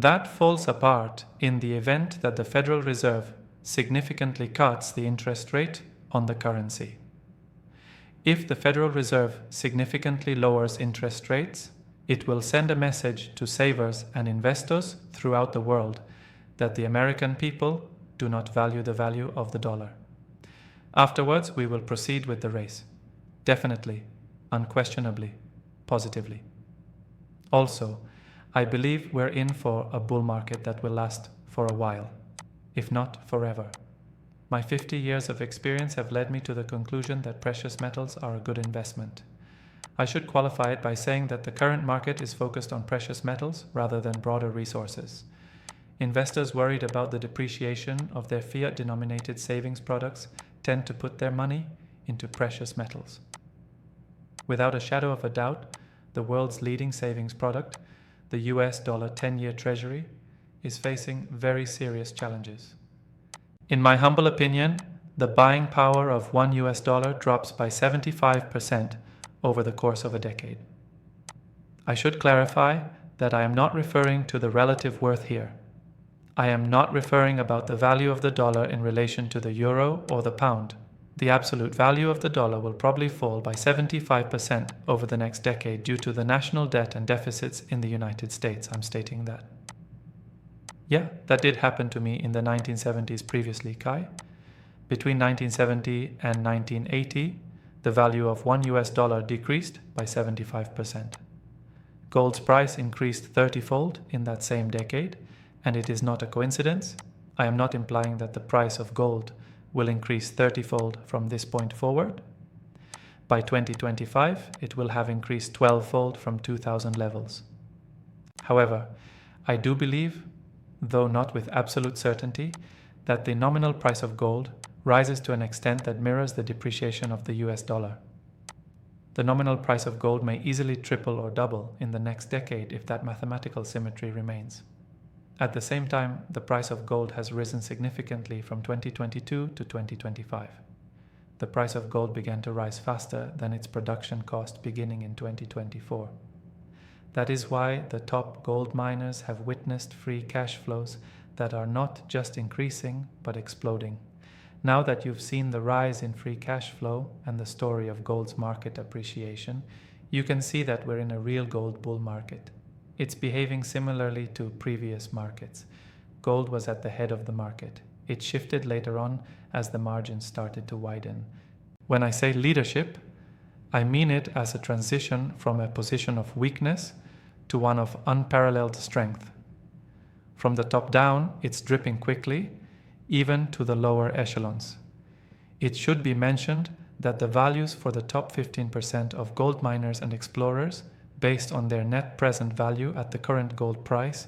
That falls apart in the event that the Federal Reserve significantly cuts the interest rate on the currency. If the Federal Reserve significantly lowers interest rates, it will send a message to savers and investors throughout the world that the American people do not value the value of the dollar. Afterwards, we will proceed with the race. Definitely, unquestionably, positively. Also, I believe we're in for a bull market that will last for a while, if not forever. My 50 years of experience have led me to the conclusion that precious metals are a good investment. I should qualify it by saying that the current market is focused on precious metals rather than broader resources. Investors worried about the depreciation of their fiat-denominated savings products tend to put their money into precious metals. Without a shadow of a doubt, the world's leading savings product, the US dollar 10-year Treasury, is facing very serious challenges. In my humble opinion, the buying power of $1 drops by 75% over the course of a decade. I should clarify that I am not referring to the relative worth here. I am not referring about the value of the dollar in relation to the euro or the pound. The absolute value of the dollar will probably fall by 75% over the next decade due to the national debt and deficits in the United States. I'm stating that. Yeah, that did happen to me in the 1970s previously, Kai. Between 1970 and 1980, the value of $1 decreased by 75%. Gold's price increased 30-fold in that same decade, and it is not a coincidence. I am not implying that the price of gold will increase 30-fold from this point forward. By 2025, it will have increased 12-fold from 2000 levels. However, I do believe, though not with absolute certainty, that the nominal price of gold rises to an extent that mirrors the depreciation of the US dollar. The nominal price of gold may easily triple or double in the next decade if that mathematical symmetry remains. At the same time, the price of gold has risen significantly from 2022 to 2025. The price of gold began to rise faster than its production cost beginning in 2024. That is why the top gold miners have witnessed free cash flows that are not just increasing, but exploding. Now that you've seen the rise in free cash flow and the story of gold's market appreciation, you can see that we're in a real gold bull market. It's behaving similarly to previous markets. Gold was at the head of the market. It shifted later on as the margins started to widen. When I say leadership, I mean it as a transition from a position of weakness to one of unparalleled strength. From the top down, it's dripping quickly, even to the lower echelons. It should be mentioned that the values for the top 15% of gold miners and explorers, based on their net present value at the current gold price,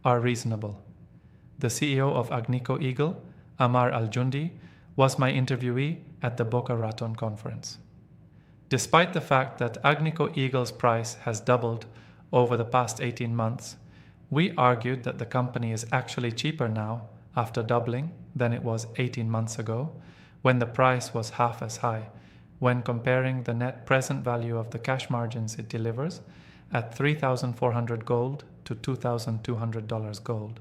are reasonable. The CEO of Agnico Eagle, Ammar Al-Jundi, was my interviewee at the Boca Raton conference. Despite the fact that Agnico Eagle's price has doubled over the past 18 months, we argued that the company is actually cheaper now after doubling than it was 18 months ago, when the price was half as high, when comparing the net present value of the cash margins it delivers at $3,400 gold to $2,200 gold.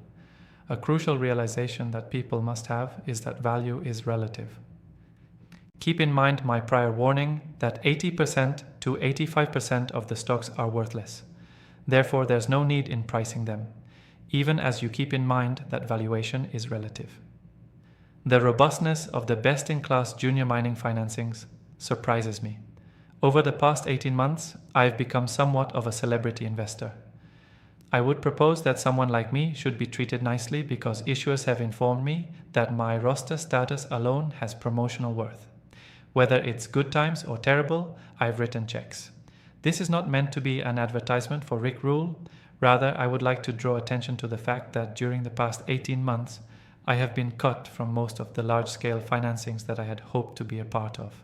A crucial realization that people must have is that value is relative. Keep in mind my prior warning that 80% to 85% of the stocks are worthless. Therefore, there's no need in pricing them, even as you keep in mind that valuation is relative. The robustness of the best-in-class junior mining financings surprises me. Over the past 18 months, I've become somewhat of a celebrity investor. I would propose that someone like me should be treated nicely because issuers have informed me that my roster status alone has promotional worth. Whether it's good times or terrible, I've written checks. This is not meant to be an advertisement for Rick Rule. Rather, I would like to draw attention to the fact that during the past 18 months, I have been cut from most of the large-scale financings that I had hoped to be a part of.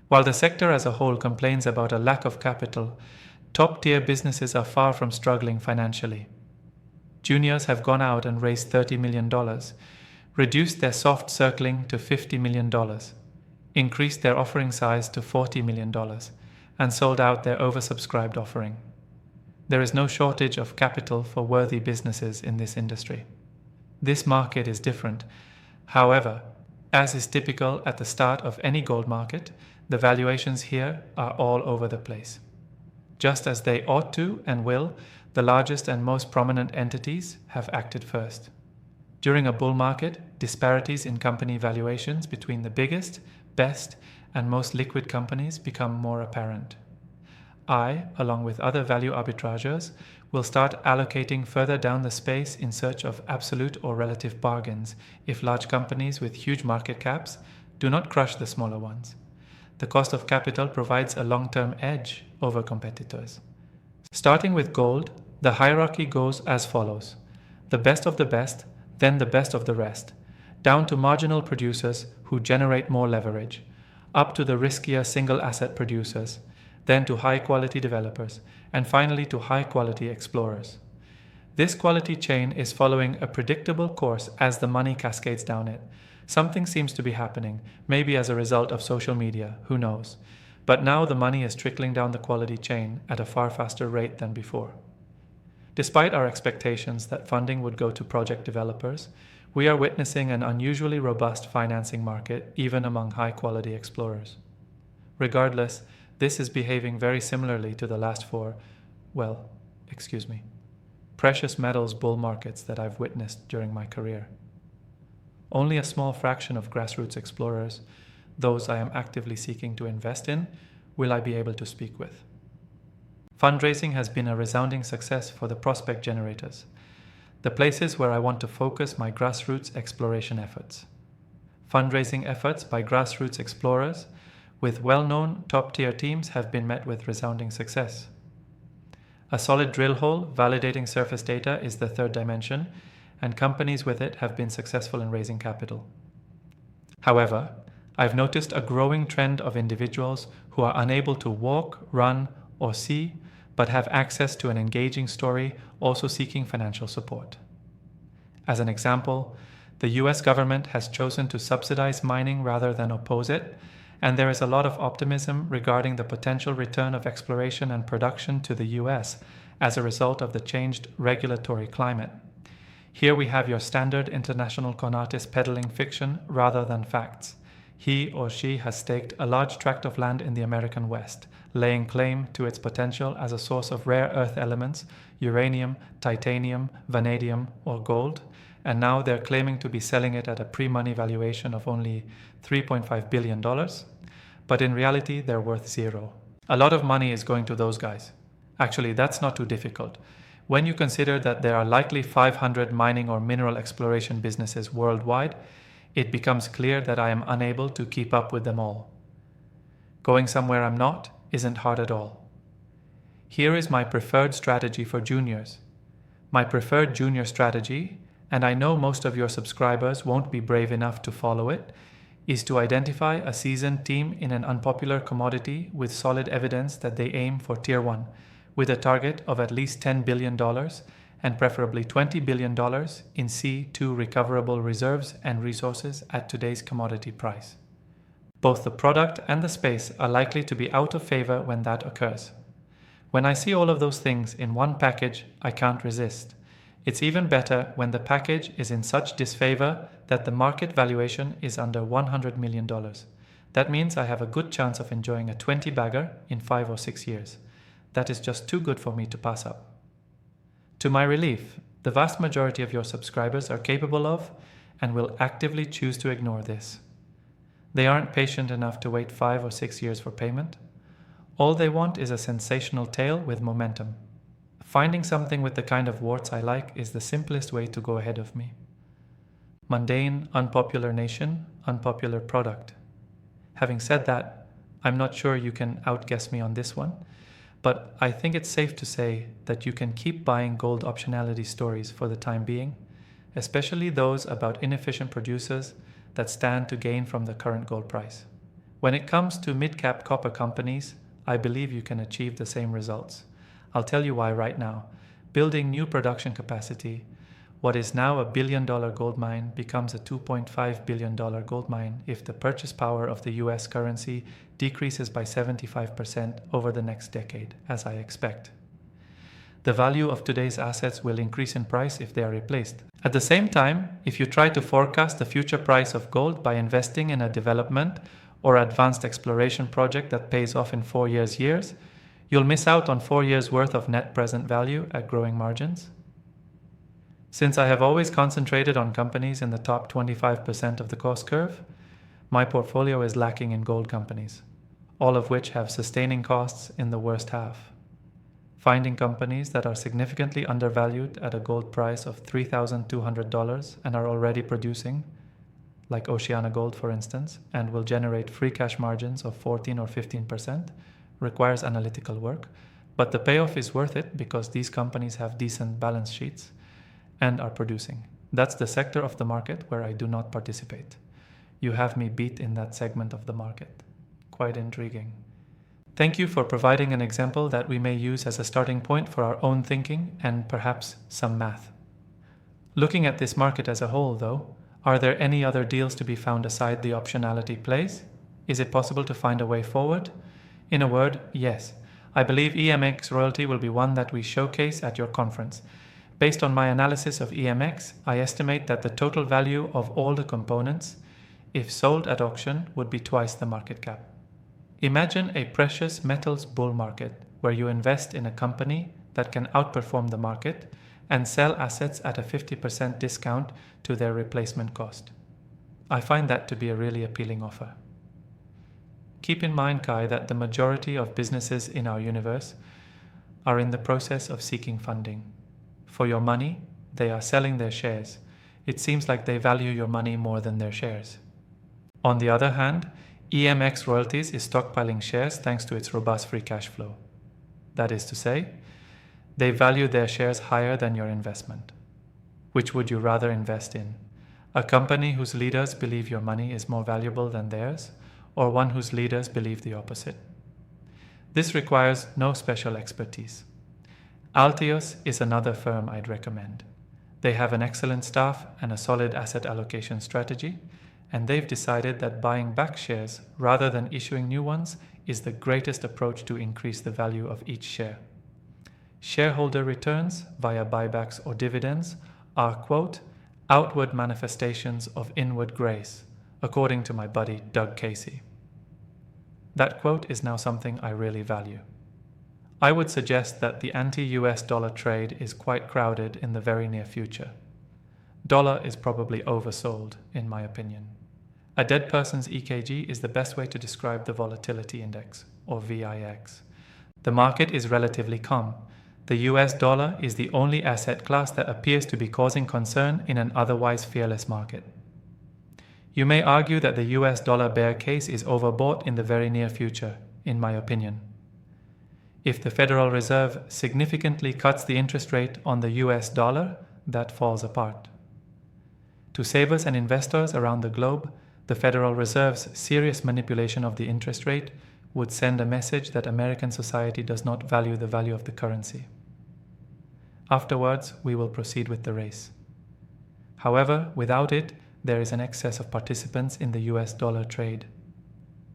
While the sector as a whole complains about a lack of capital, top-tier businesses are far from struggling financially. Juniors have gone out and raised $30 million, reduced their soft circling to $50 million, increased their offering size to $40 million, and sold out their oversubscribed offering. There is no shortage of capital for worthy businesses in this industry. This market is different. However, as is typical at the start of any gold market, the valuations here are all over the place. Just as they ought to and will, the largest and most prominent entities have acted first. During a bull market, disparities in company valuations between the biggest, best, and most liquid companies become more apparent. I, along with other value arbitrageurs, will start allocating further down the space in search of absolute or relative bargains if large companies with huge market caps do not crush the smaller ones. The cost of capital provides a long-term edge over competitors. Starting with gold, the hierarchy goes as follows: the best of the best, then the best of the rest, down to marginal producers who generate more leverage, up to the riskier single asset producers, then to high-quality developers, and finally to high-quality explorers. This quality chain is following a predictable course as the money cascades down it. Something seems to be happening, maybe as a result of social media, who knows. But now the money is trickling down the quality chain at a far faster rate than before. Despite our expectations that funding would go to project developers, we are witnessing an unusually robust financing market even among high-quality explorers. Regardless, this is behaving very similarly to the last four, precious metals bull markets that I've witnessed during my career. Only a small fraction of grassroots explorers, those I am actively seeking to invest in, will I be able to speak with. Fundraising has been a resounding success for the prospect generators, the places where I want to focus my grassroots exploration efforts. Fundraising efforts by grassroots explorers with well-known top-tier teams have been met with resounding success. A solid drill hole validating surface data is the third dimension, and companies with it have been successful in raising capital. However, I've noticed a growing trend of individuals who are unable to walk, run, or see, but have access to an engaging story, also seeking financial support. As an example, the US government has chosen to subsidize mining rather than oppose it, and there is a lot of optimism regarding the potential return of exploration and production to the US as a result of the changed regulatory climate. Here we have your standard international con artist peddling fiction rather than facts. He or she has staked a large tract of land in the American West, laying claim to its potential as a source of rare earth elements, uranium, titanium, vanadium, or gold, and now they're claiming to be selling it at a pre-money valuation of only $3.5 billion, but in reality they're worth zero. A lot of money is going to those guys. Actually, that's not too difficult. When you consider that there are likely 500 mining or mineral exploration businesses worldwide, it becomes clear that I am unable to keep up with them all. Going somewhere I'm not isn't hard at all. Here is my preferred strategy for juniors. My preferred junior strategy, and I know most of your subscribers won't be brave enough to follow it, is to identify a seasoned team in an unpopular commodity with solid evidence that they aim for Tier 1, with a target of at least $10 billion and preferably $20 billion in C2 recoverable reserves and resources at today's commodity price. Both the product and the space are likely to be out of favor when that occurs. When I see all of those things in one package, I can't resist. It's even better when the package is in such disfavor that the market valuation is under $100 million. That means I have a good chance of enjoying a 20-bagger in 5 or 6 years. That is just too good for me to pass up. To my relief, the vast majority of your subscribers are capable of and will actively choose to ignore this. They aren't patient enough to wait 5 or 6 years for payment. All they want is a sensational tale with momentum. Finding something with the kind of warts I like is the simplest way to go ahead of me. Mundane, unpopular nation, unpopular product. Having said that, I'm not sure you can outguess me on this one, but I think it's safe to say that you can keep buying gold optionality stories for the time being, especially those about inefficient producers that stand to gain from the current gold price. When it comes to mid-cap copper companies, I believe you can achieve the same results. I'll tell you why right now. Building new production capacity, what is now a $1 billion gold mine becomes a $2.5 billion gold mine if the purchase power of the US currency decreases by 75% over the next decade, as I expect. The value of today's assets will increase in price if they are replaced. At the same time, if you try to forecast the future price of gold by investing in a development or advanced exploration project that pays off in 4 years, you'll miss out on 4 years' worth of net present value at growing margins. Since I have always concentrated on companies in the top 25% of the cost curve, my portfolio is lacking in gold companies, all of which have sustaining costs in the worst half. Finding companies that are significantly undervalued at a gold price of $3,200 and are already producing, like OceanaGold for instance, and will generate free cash margins of 14 or 15%, requires analytical work, but the payoff is worth it because these companies have decent balance sheets and are producing. That's the sector of the market where I do not participate. You have me beat in that segment of the market. Quite intriguing. Thank you for providing an example that we may use as a starting point for our own thinking and perhaps some math. Looking at this market as a whole, though, are there any other deals to be found aside the optionality plays? Is it possible to find a way forward? In a word, yes. I believe EMX royalty will be one that we showcase at your conference. Based on my analysis of EMX, I estimate that the total value of all the components, if sold at auction, would be twice the market cap. Imagine a precious metals bull market where you invest in a company that can outperform the market and sell assets at a 50% discount to their replacement cost. I find that to be a really appealing offer. Keep in mind, Kai, that the majority of businesses in our universe are in the process of seeking funding. For your money, they are selling their shares. It seems like they value your money more than their shares. On the other hand, EMX Royalties is stockpiling shares thanks to its robust free cash flow. That is to say, they value their shares higher than your investment. Which would you rather invest in? A company whose leaders believe your money is more valuable than theirs, or one whose leaders believe the opposite? This requires no special expertise. Altios is another firm I'd recommend. They have an excellent staff and a solid asset allocation strategy, and they've decided that buying back shares rather than issuing new ones is the greatest approach to increase the value of each share. Shareholder returns via buybacks or dividends are, quote, outward manifestations of inward grace, according to my buddy Doug Casey. That quote is now something I really value. I would suggest that the anti-US dollar trade is quite crowded in the very near future. Dollar is probably oversold, in my opinion. A dead person's EKG is the best way to describe the volatility index, or VIX. The market is relatively calm. The US dollar is the only asset class that appears to be causing concern in an otherwise fearless market. You may argue that the US dollar bear case is overbought in the very near future, in my opinion. If the Federal Reserve significantly cuts the interest rate on the US dollar, that falls apart. To savers and investors around the globe, the Federal Reserve's serious manipulation of the interest rate would send a message that American society does not value the value of the currency. Afterwards, we will proceed with the race. However, without it, there is an excess of participants in the US dollar trade.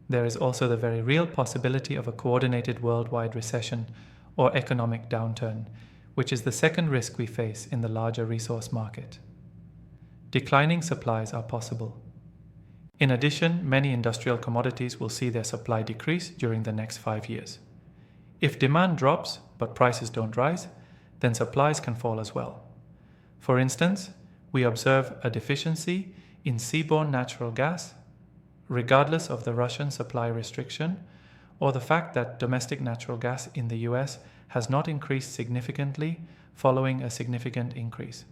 There is also the very real possibility of a coordinated worldwide recession or economic downturn, which is the second risk we face in the larger resource market. Declining supplies are possible. In addition, many industrial commodities will see their supply decrease during the next 5 years. If demand drops, but prices don't rise, then supplies can fall as well. For instance, we observe a deficiency in seaborne natural gas, regardless of the Russian supply restriction, or the fact that domestic natural gas in the US has not increased significantly following a significant increase.